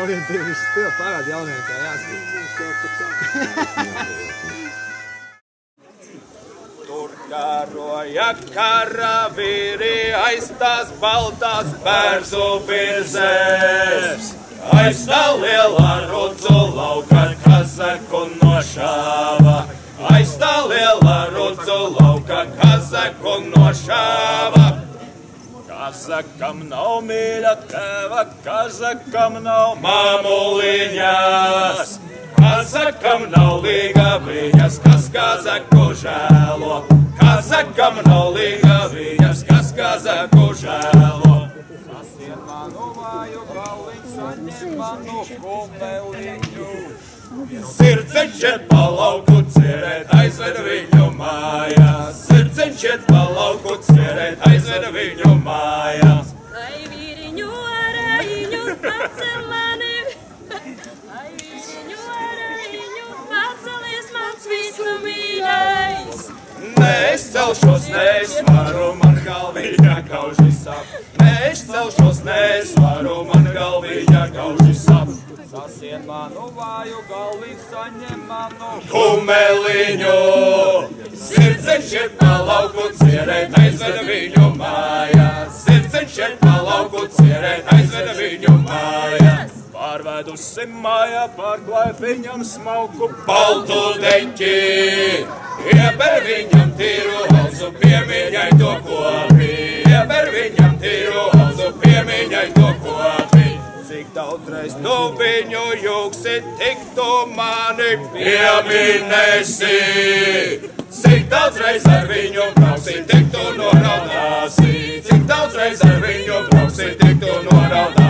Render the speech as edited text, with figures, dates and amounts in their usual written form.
orientējies, tev parāda jauniem, kā jāskat. Tur karoja karavīri aiz tās baltās bērzu virzēs, aiz tā lielā rudzu lauka kazaku nošāva, aiz tā lielā rudzu lauka kazaku nošāva. Kazakam nav mīļa tēva, kazakam nav mamuliņas, kazakam nav līga viņas, kas kazaku žēlo, kazakam nav līga viņas, kas kazaku žēlo. Sasien manu vāju galviņu, saņem manu kumeliņu, sirdziņš iet pa lauku cerēt, aizved viņu mājās, sirdziņš iet pa lauku cerēt, aizved viņu mājās. Lai vīriņu arājiņu pacel mani, lai vīriņu arājiņu pacelies mans visu mīļais. Nē, es celšos, nē, es varu, man galviņa kauži sap. Nē, es celšos, nē, es varu, man galviņa kauži sap. Sasien manu vāju galviņu, saņem manu kumeliņu, sirdziņš iet pa lauku cerēt, aizved viņu mājās, sirdziņš iet pa lauku cerēt, aizved viņu mājās. Pārvedusi mājā, pārklāj viņam smalku baltu deķi, ieber viņam tīru auzu, piemiņai to kopi, ieber viņam tīru auzu, piemiņai to kopi. Cik daudzreiz tu viņu jūgsi, tik tu mani pieminēsi, cik daudzreiz ar viņu brauksi, tik tu noraudāsi, cik daudzreiz ar viņu brauksi, tik tu noraudāsi.